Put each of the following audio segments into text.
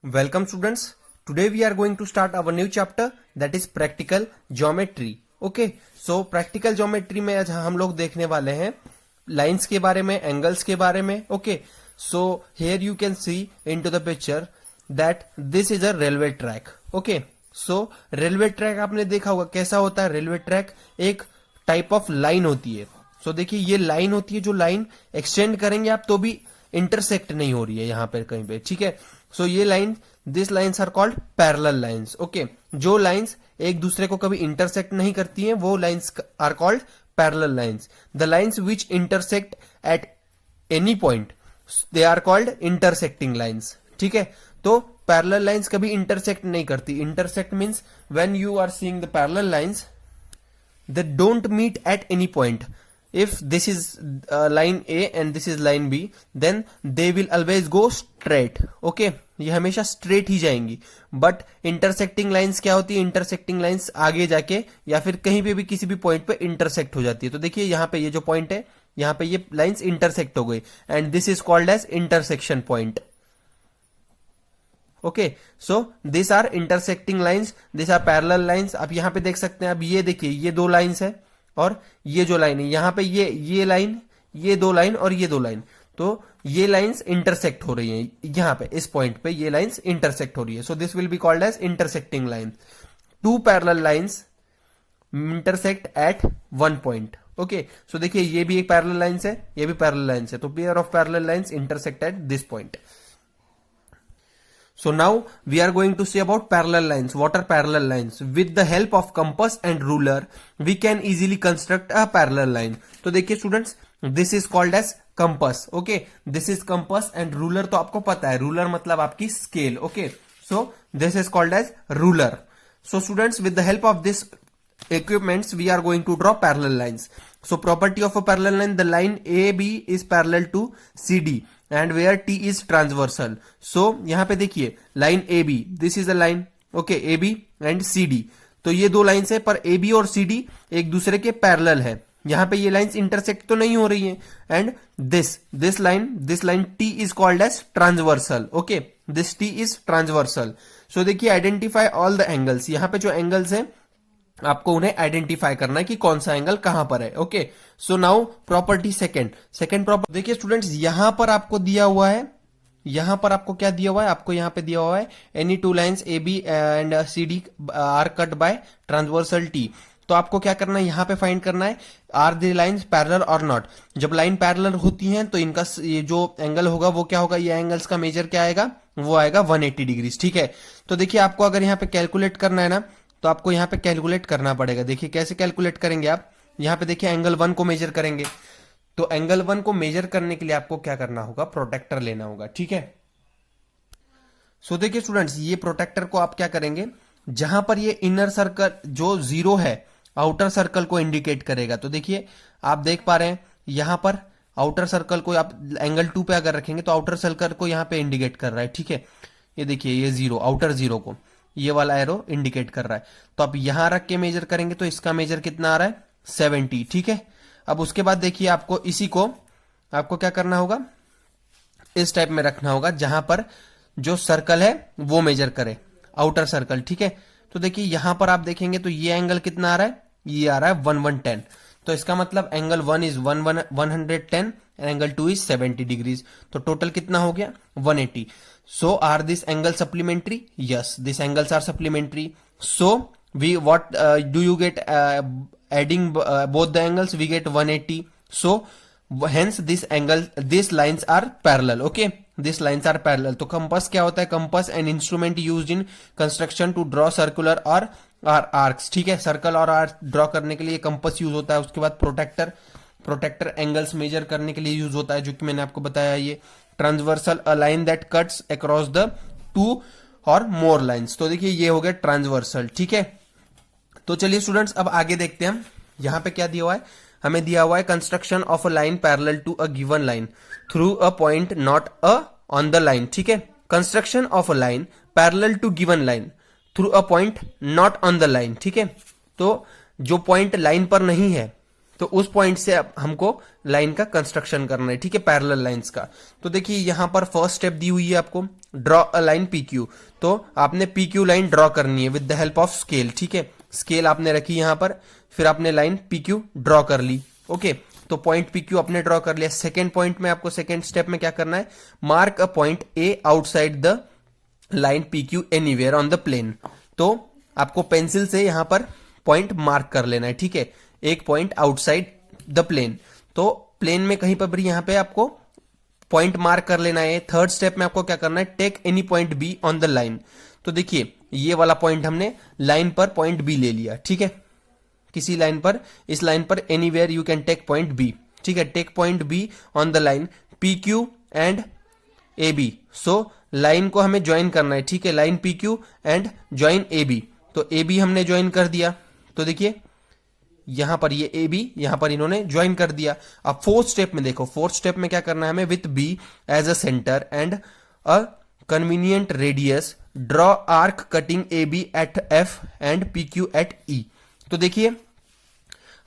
Welcome students. Today we are going to start our new chapter that is practical geometry. Okay, so practical geometry में आज हम लोग देखने वाले हैं लाइंस के बारे में, एंगल्स के बारे में. Okay, so here you can see into the picture that this is a railway track. Okay, so railway track आपने देखा होगा कैसा होता है. रेलवे ट्रैक एक टाइप ऑफ लाइन होती है. सो देखिए ये लाइन होती है, जो लाइन एक्सटेंड करेंगे आप तो भी इंटरसेक्ट नहीं हो रही है यहाँ पे कहीं पे. ठीक है, सो ये line, this lines are called parallel lines. Okay, जो लाइन्स एक दूसरे को कभी इंटरसेक्ट नहीं करती हैं वो lines are called parallel lines. The lines which intersect at any point they are called intersecting lines. ठीक है, तो पैरेलल लाइन्स कभी इंटरसेक्ट नहीं करती. Intersect means when you are seeing the parallel lines they don't meet at any point. If this is line A and this is line B, then they will always go straight. Okay, ये हमेशा straight ही जाएंगी. But intersecting lines क्या होती है? Intersecting lines आगे जाके या फिर कहीं पे भी किसी भी point पे intersect हो जाती है. तो देखिए यहाँ पे ये जो point है, यहाँ पे ये lines intersect हो गई and this is called as intersection point. Okay, so this are intersecting lines, this are parallel lines. आप यहां पे देख सकते हैं. अब ये देखिए ये दो लाइंस है और ये जो लाइन है यहां पे ये लाइन, ये दो लाइन और ये दो लाइन. तो ये लाइंस इंटरसेक्ट हो रही हैं यहां पे, इस पॉइंट पे ये लाइंस इंटरसेक्ट हो रही है. So this will be called as intersecting line. Two parallel lines intersect at one point. Okay, so देखिए ये भी एक पैरेलल लाइंस है, ये भी पैरेलल लाइंस है. तो pair of parallel lines intersect at this point. So now we are going to see about parallel lines. What are parallel lines? With the help of compass and ruler, we can easily construct a parallel line. तो देखिए students, this is called as compass. Okay, this is compass and ruler तो आपको पता है. ruler मतलब आपकी scale. Okay, so this is called as ruler. So students, with the help of this equipments, we are going to draw parallel lines. So property of a parallel line, the line AB is parallel to CD. And where T is transversal. So यहां पे देखिए line A B, this is a line. Okay, A B and C D. तो ये दो lines है पर A B और C D एक दूसरे के पैरेलल है. यहां पे ये लाइन्स इंटरसेक्ट तो नहीं हो रही है. And this line T is called as transversal. Okay, this T is transversal. So देखिए आइडेंटिफाई ऑल द एंगल्स. यहां पे जो एंगल्स हैं आपको उन्हें आइडेंटिफाई करना है कि कौन सा एंगल कहां पर है. Okay, so now property second property देखिए स्टूडेंट्स, यहां पर आपको दिया हुआ है, यहां पर आपको क्या दिया हुआ है? आपको यहां पे दिया हुआ है any two lines A B and C D are cut by transversal T. तो आपको क्या करना है? यहां पे फाइंड करना है आर द लाइंस पैरेलल और नॉट. जब लाइन पैरेलल होती हैं तो इनका ये जो एंगल होगा वो क्या होगा? ये एंगल्स का मेजर क्या आएगा? वो आएगा 180 डिग्री. ठीक है, तो देखिए आपको अगर यहाँ पे कैलकुलेट करना है ना, तो आपको यहां पे कैलकुलेट करना पड़ेगा. देखिए कैसे कैलकुलेट करेंगे आप? यहां पे देखिए एंगल 1 को मेजर करेंगे. तो एंगल 1 को मेजर करने के लिए आपको क्या करना होगा? प्रोटेक्टर लेना होगा. ठीक है, सो देखिए स्टूडेंट्स, ये प्रोटेक्टर को आप क्या करेंगे? जहां पर ये इनर सर्कल जो जीरो है आउटर सर्कल को इंडिकेट करेगा. तो देखिए आप देख पा रहे हैं यहां पर आउटर सर्कल को आप एंगल 2 पे अगर रखेंगे तो आउटर सर्कल को यहां पे इंडिकेट कर रहा है. ठीक है, ये देखिए ये जीरो, आउटर जीरो को ये वाला एरो इंडिकेट कर रहा है. तो आप यहां रख के मेजर करेंगे तो इसका मेजर कितना आ रहा है? 70. ठीक है, अब उसके बाद देखिए आपको इसी को आपको क्या करना होगा? इस टाइप में रखना होगा जहां पर जो सर्कल है वो मेजर करे, आउटर सर्कल. ठीक है, तो देखिए यहां पर आप देखेंगे तो ये एंगल कितना आ रहा है? ये आ रहा है 1110. तो इसका मतलब angle 1 is 110 angle 2 is 70 degrees. तो टोटल कितना हो गया? 180. So are these angles supplementary? Yes, these angles are supplementary. So what do you get adding both the angles? We get 180. So hence these lines are parallel. Okay, these lines are parallel. तो compass क्या होता है? Compass an instrument used in construction to draw circular or arcs. ठीक है, circle और arc draw करने के लिए कंपास यूज होता है. उसके बाद प्रोटेक्टर एंगल्स मेजर करने के लिए यूज होता है, जो कि मैंने आपको बताया. ये transversal a line that cuts across the 2 और मोर लाइंस. तो देखिए ये हो गया ट्रांसवर्सल. ठीक है, तो चलिए स्टूडेंट्स अब आगे देखते हैं हम. यहां पे क्या दिया हुआ है? हमें दिया हुआ है construction of a line parallel to a given line through a point not a on the line. ठीक है, construction of a line parallel to given line through a point not on the line. ठीक है, तो जो point line पर नहीं है तो उस पॉइंट से हमको लाइन का कंस्ट्रक्शन करना है. ठीक है, पैरेलल लाइंस का. तो देखिए यहां पर फर्स्ट स्टेप दी हुई है आपको, draw a line P Q. तो आपने पी क्यू लाइन ड्रॉ करनी है with the help of scale, ठीक है। स्केल आपने रखी यहां पर, फिर आपने लाइन पी क्यू ड्रॉ कर ली, ओके। तो पॉइंट पी क्यू आपने ड्रॉ कर लिया। सेकेंड पॉइंट में आपको सेकेंड स्टेप में क्या करना है, mark a point A outside the line P Q anywhere on the plane. तो आपको पेंसिल से यहां पर पॉइंट मार्क कर लेना है, ठीक है, एक पॉइंट आउटसाइड द प्लेन। तो प्लेन में कहीं पर भी यहां पे आपको पॉइंट मार्क कर लेना है। थर्ड स्टेप में आपको क्या करना है, take any point B on the line. तो देखिए ये वाला पॉइंट हमने लाइन पर पॉइंट बी ले लिया, ठीक है, किसी लाइन पर, इस लाइन पर anywhere you can take point B, ठीक है। Take point B on the line P Q and A B. So line को हमें ज्वाइन करना है, ठीक है, line P Q and join A B. तो ए बी हमने ज्वाइन कर दिया। तो देखिए यहां पर ये ए बी यहां पर इन्होंने ज्वाइन कर दिया। अब फोर्थ स्टेप में देखो, फोर्थ स्टेप में क्या करना है हमें, with B as a centre and a convenient radius draw arc cutting A B at F and P Q at E. तो देखिए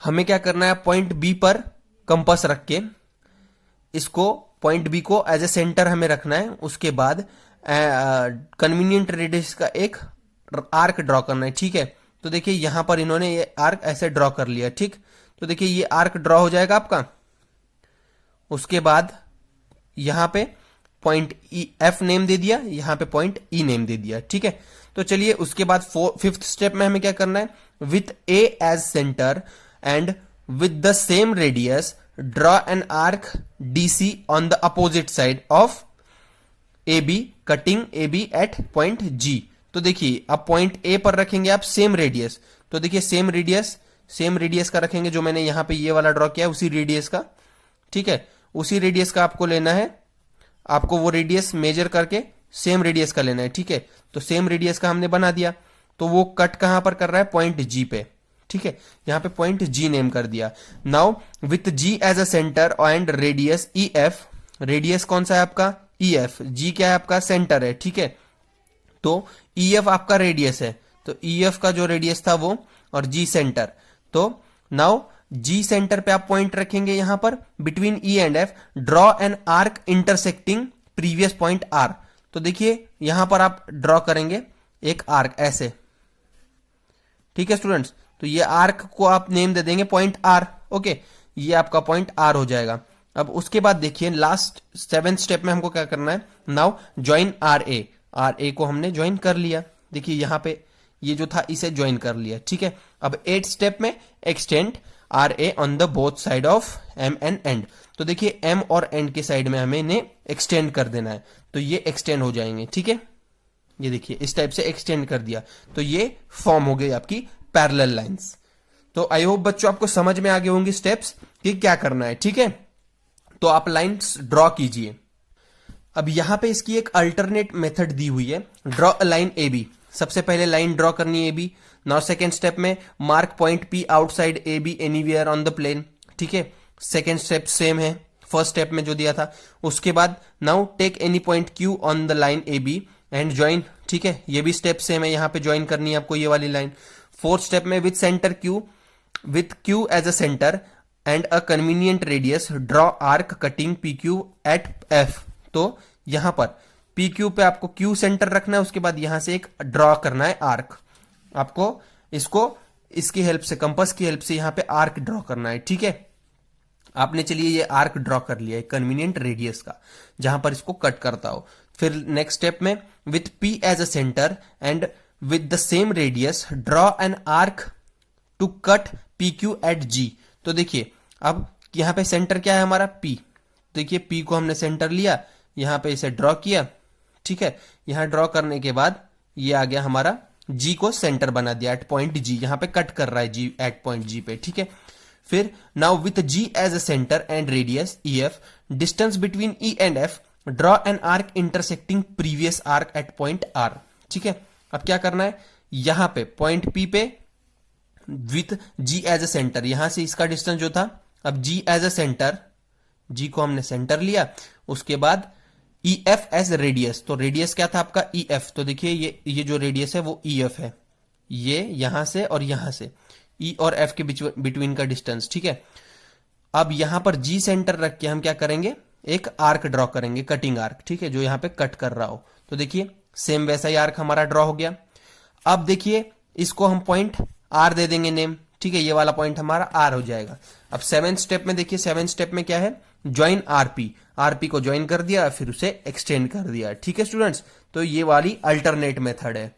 हमें क्या करना है, पॉइंट बी पर कंपास रख के इसको पॉइंट बी को एज ए सेंटर हमें रखना है। उसके बाद कन्वीनियंट रेडियस का एक आर्क ड्रॉ करना है, ठीक है। तो देखिए यहां पर इन्होंने ये आर्क ऐसे ड्रॉ कर लिया, ठीक। तो देखिए ये आर्क ड्रॉ हो जाएगा आपका। उसके बाद यहां पे पॉइंट ई एफ नेम दे दिया, यहां पे पॉइंट ई नेम दे दिया, ठीक है। तो चलिए उसके बाद फिफ्थ स्टेप में हमें क्या करना है, with A as centre and with the same radius draw an arc DC on the opposite side of A B cutting A B at point G. तो देखिए अब पॉइंट ए पर रखेंगे आप सेम रेडियस। तो देखिए सेम रेडियस का रखेंगे, जो मैंने यहां पे ये वाला ड्रॉ किया उसी रेडियस का, ठीक है, उसी रेडियस का आपको लेना है। आपको वो रेडियस मेजर करके सेम रेडियस का लेना है, ठीक है। तो सेम रेडियस का हमने बना दिया। तो वो कट कहां पर कर रहा है, पॉइंट जी पे, ठीक है, यहां पे पॉइंट जी नेम कर दिया। Now with G as a centre and radius E F. Radius कौन सा है आपका, ई एफ, जी क्या है आपका, सेंटर है, ठीक है। तो ई एफ आपका रेडियस है, तो ई एफ का जो रेडियस था वो, और जी सेंटर। तो नाउ जी सेंटर पे आप पॉइंट रखेंगे यहां पर between E and F draw an arc intersecting previous point R. तो देखिए यहां पर आप ड्रॉ करेंगे एक आर्क ऐसे, ठीक है स्टूडेंट्स। तो ये आर्क को आप नेम दे देंगे पॉइंट आर, ओके, ये आपका पॉइंट आर हो जाएगा। अब उसके बाद देखिए लास्ट सेवेंथ स्टेप में हमको क्या करना है, नाउ ज्वाइन आर ए को हमने ज्वाइन कर लिया। देखिए यहां पे ये जो था इसे ज्वाइन कर लिया, ठीक है। अब 8 स्टेप में extend R A on the both side of M and and. तो देखिए एम और एंड के साइड में हमें इन्हें एक्सटेंड कर देना है, तो ये एक्सटेंड हो जाएंगे, ठीक है। ये देखिए इस टाइप से एक्सटेंड कर दिया, तो ये फॉर्म हो गई आपकी पैरेलल लाइंस। तो आई होप बच्चों आपको समझ में आ गए होंगे स्टेप्स कि क्या करना है, ठीक है। तो आप लाइंस ड्रॉ कीजिए। अब यहां पे इसकी एक अल्टरनेट मेथड दी हुई है, draw a line A B. सबसे पहले लाइन ड्रॉ करनी है A B. Now second step में mark point P outside A B anywhere on the plane, ठीक है। सेकेंड स्टेप सेम है फर्स्ट स्टेप में जो दिया था। उसके बाद now take any point Q on the line A B and join, ठीक है, ये भी स्टेप सेम है, यहां पे ज्वाइन करनी है आपको ये वाली लाइन। फोर्थ स्टेप में with center Q, with Q as a centre and a convenient radius draw arc cutting P Q at F. तो यहां पर पी क्यू पे आपको क्यू सेंटर रखना है, उसके बाद यहां से एक ड्रॉ करना है आर्क। आपको इसको इसकी हेल्प से, कंपास की हेल्प से यहां पे आर्क ड्रॉ करना है, ठीक है। आपने चलिए ये आर्क ड्रॉ कर लिया है कन्वीनियंट रेडियस का, जहां पर इसको कट करता हो। फिर नेक्स्ट स्टेप में with P as a centre and with the same radius draw an arc to cut P Q at G. तो देखिए अब यहां पे सेंटर क्या है हमारा, पी। देखिए पी को हमने सेंटर लिया, यहां पे इसे ड्रॉ किया, ठीक है। यहां ड्रॉ करने के बाद ये आ गया हमारा, जी को सेंटर बना दिया एट पॉइंट जी, यहां पे कट कर रहा है जी एट पॉइंट जी पे, ठीक है। फिर now with G as a centre and radius E F, distance between E and F draw an arc intersecting previous arc at point R, ठीक है। अब क्या करना है, यहां पे पॉइंट पी पे with G as a center, यहां से इसका डिस्टेंस जो था, अब जी एज अ सेंटर, जी को हमने सेंटर लिया। उसके बाद ई एफ एज रेडियस, तो रेडियस क्या था आपका, ई एफ। तो देखिए ये जो रेडियस है वो ई एफ है, ये यहां से और यहां से, ई और एफ के बिटवीन का डिस्टेंस, ठीक है। अब यहां पर जी सेंटर रख के हम क्या करेंगे, एक आर्क ड्रॉ करेंगे, कटिंग आर्क, ठीक है, जो यहां पे कट कर रहा हो। तो देखिए सेम वैसा ही आर्क हमारा ड्रॉ हो गया। अब देखिए इसको हम पॉइंट आर दे देंगे नेम, ठीक है, ये वाला पॉइंट हमारा आर हो जाएगा। अब 7th स्टेप में देखिए, 7th स्टेप में क्या है, ज्वाइन आरपी, आरपी को ज्वाइन कर दिया फिर उसे एक्सटेंड कर दिया, ठीक है स्टूडेंट्स। तो ये वाली अल्टरनेट मेथड है।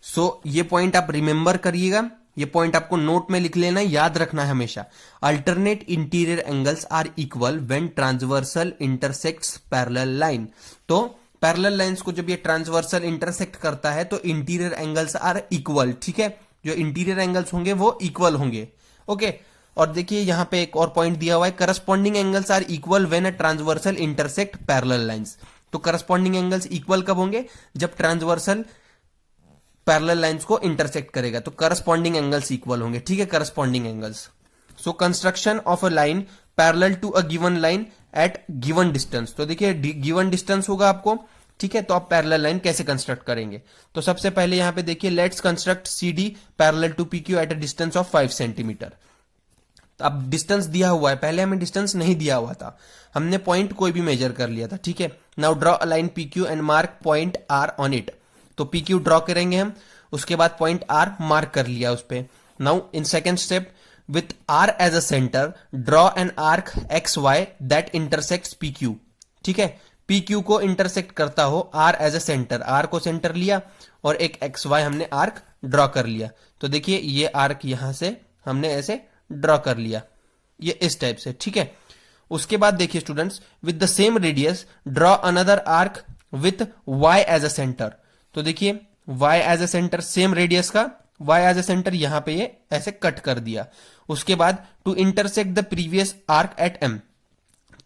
सो ये पॉइंट आप रिमेंबर करिएगा, ये पॉइंट आपको नोट में लिख लेना, याद रखना है हमेशा। Alternate interior angles are equal when transversal intersects parallel line. तो पैरेलल लाइंस को जब ये ट्रांसवर्सल इंटरसेक्ट करता है तो इंटीरियर एंगल्स आर इक्वल, ठीक है, जो इंटीरियर एंगल्स होंगे वो इक्वल होंगे, ओके। और देखिए यहां पे एक और पॉइंट दिया हुआ है, corresponding angles are equal when a transversal intersect parallel lines. तो करस्पॉन्डिंग एंगल्स इक्वल कब होंगे, जब ट्रांसवर्सल पैरेलल लाइंस को इंटरसेक्ट करेगा, तो करस्पॉन्डिंग एंगल्स इक्वल होंगे, ठीक है, corresponding angles. So construction of a line parallel to a given line at given distance. तो देखिए गिवन डिस्टेंस होगा आपको, ठीक है, तो आप पैरेलल लाइन कैसे कंस्ट्रक्ट करेंगे। तो सबसे पहले यहां पे देखिए, let's construct CD parallel to PQ at a distance of 5 centimetre. तो अब डिस्टेंस दिया हुआ है, पहले हमें डिस्टेंस नहीं दिया हुआ था, हमने पॉइंट कोई भी मेजर कर लिया था, ठीक है। Now draw a line PQ and mark point R on it. तो PQ ड्रॉ करेंगे हम, उसके बाद पॉइंट R मार्क कर लिया उस पे। Now in second step, with R as a center, draw an arc XY that intersects PQ, ठीक है, PQ को इंटरसेक्ट करता हो R as a center, R को सेंटर लिया और एक XY हमने आर्क ड्रॉ कर लिया। तो देखिए ये आर्क यहां से हमने ऐसे ड्रॉ कर लिया, ये इस टाइप से, ठीक है। उसके बाद देखिए students, with the same radius draw another arc with Y as a center। तो देखिए Y as a center, same radius का Y as a center यहां पे ये ऐसे कट कर दिया। उसके बाद to intersect the previous arc at M,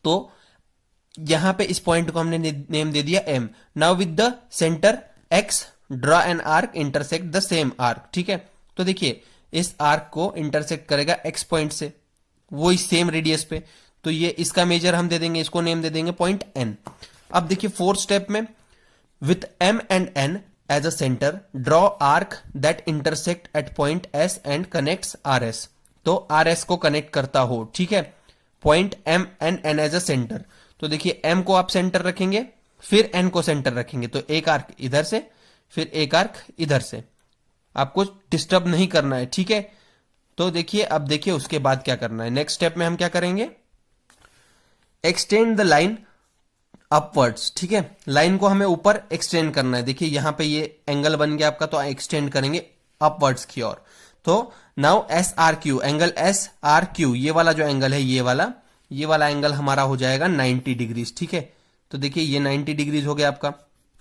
तो यहां पे इस पॉइंट को हमने नेम दे दिया M। Now with the centre X draw an arc intersect the same arc, ठीक है। तो देखिए इस आर्क को इंटरसेक्ट करेगा X पॉइंट से, वो इस सेम रेडियस पे, तो ये इसका मेजर हम दे देंगे, इसको नेम दे देंगे पॉइंट N। अब देखिए 4th स्टेप में, with M and N as a center, draw arc that intersect at point S and connects RS। तो RS को कनेक्ट करता हो, ठीक है, point M and N as a center। तो देखिए M को आप सेंटर रखेंगे, फिर N को सेंटर रखेंगे, तो एक आर्क इधर से, फिर एक आर्क इधर से, आपको डिस्टर्ब नहीं करना है, ठीक है। तो देखिए अब देखिए उसके बाद क्या करना है, नेक्स्ट स्टेप में हम क्या करेंगे, एक्सटेंड द लाइन अपवर्ड्स, ठीक है, लाइन को हमें ऊपर एक्सटेंड करना है। देखिए यहां पे ये एंगल बन गया आपका, तो एक्सटेंड करेंगे अपवर्ड्स की ओर। तो नाउ SRQ, एंगल SRQ, ये वाला जो एंगल है, ये वाला एंगल हमारा हो जाएगा 90 डिग्रीज, ठीक है। तो देखिए ये 90 डिग्रीज हो गया आपका,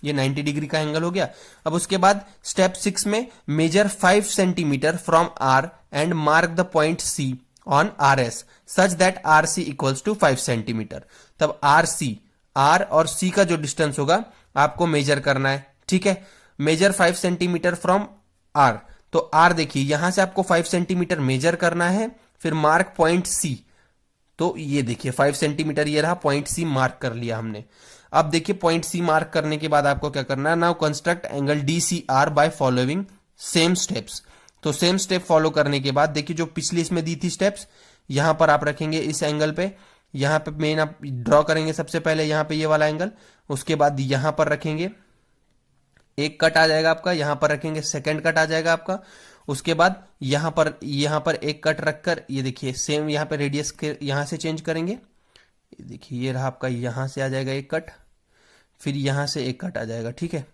ये 90 डिग्री का एंगल हो गया। अब उसके बाद स्टेप 6 में, measure 5 centimetre from R and mark the point C on RS such that RC equals to 5 centimetre. तब R और C का जो डिस्टेंस होगा आपको मेजर करना है, ठीक है। मेजर 5 सेंटीमीटर फ्रॉम R, तो R देखिए यहां से आपको 5 सेंटीमीटर मेजर करना है, फिर मार्क पॉइंट C। तो ये देखिए 5 सेंटीमीटर ये रहा, पॉइंट C मार्क कर लिया हमने। अब देखिए पॉइंट C मार्क करने के बाद आपको क्या करना है, now construct angle DCR by following same steps. तो सेम स्टेप फॉलो करने के बाद देखिए जो पिछली इसमें दी थी स्टेप्स, यहां पर आप रखेंगे इस एंगल पे, यहां पे मेन आप ड्रॉ करेंगे सबसे पहले यहां पे ये वाला एंगल, उसके बाद यहां पर रखेंगे एक कट आ जाएगा आपका, यहां पर रखेंगे सेकंड कट आ जाएगा आपका, उसके बाद यहां पर एक कट रखकर ये देखिए सेम यहां पे रेडियस के यहां से चेंज करेंगे, ये देखिए ये रहा आपका, यहां से आ जाएगा एक कट, फिर यहां से एक कट आ जाएगा, ठीक है।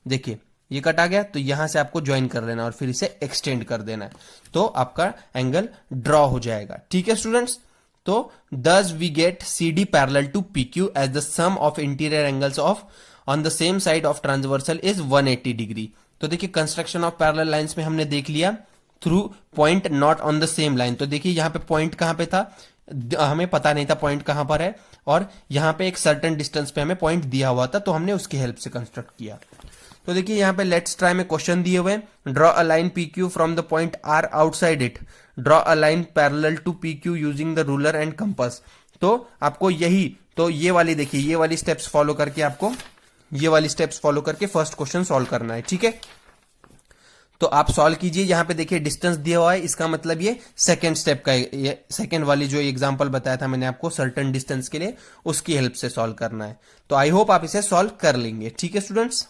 देखिए ये कट आ गया, तो यहां से आपको ज्वाइन कर लेना और फिर इसे एक्सटेंड कर देना है, तो आपका एंगल ड्रॉ हो जाएगा, ठीक है स्टूडेंट्स। तो thus we get CD parallel to PQ as the sum of interior angles of on the same side of transversal is 180 degree. तो देखिए कंस्ट्रक्शन ऑफ पैरेलल लाइंस में हमने देख लिया through point not on the same line. तो देखिए यहाँ पे पॉइंट कहां पे था, हमें पता नहीं था पॉइंट कहां पर है, और यहाँ पे एक सर्टेन डिस्टेंस पे हमें पॉइंट दिया हुआ था, तो हमने उसकी हेल्प से कंस्ट्रक्ट किया। तो देखिए यहाँ पे लेट्स ट्राई में क्वेश्चन दिए हुए, draw a line PQ from the point R outside it, draw a line parallel to PQ using the ruler and compass. तो आपको ये वाली देखिए ये वाली स्टेप्स फॉलो करके आपको ये वाली स्टेप्स फॉलो करके फर्स्ट क्वेश्चन सॉल्व करना है, ठीक है। तो आप सॉल्व कीजिए। यहाँ पे देखिए डिस्टेंस दिया हुआ है, इसका मतलब ये सेकंड स्टेप का, ये सेकंड वाली जो एग्जांपल बताया था मैंने आपको सर्टेन डिस्टेंस के लिए, उसकी हेल्प से सॉल्व करना है। तो आई होप आप इसे सॉल्व कर लेंगे। ठीक है स्टूडेंट्स।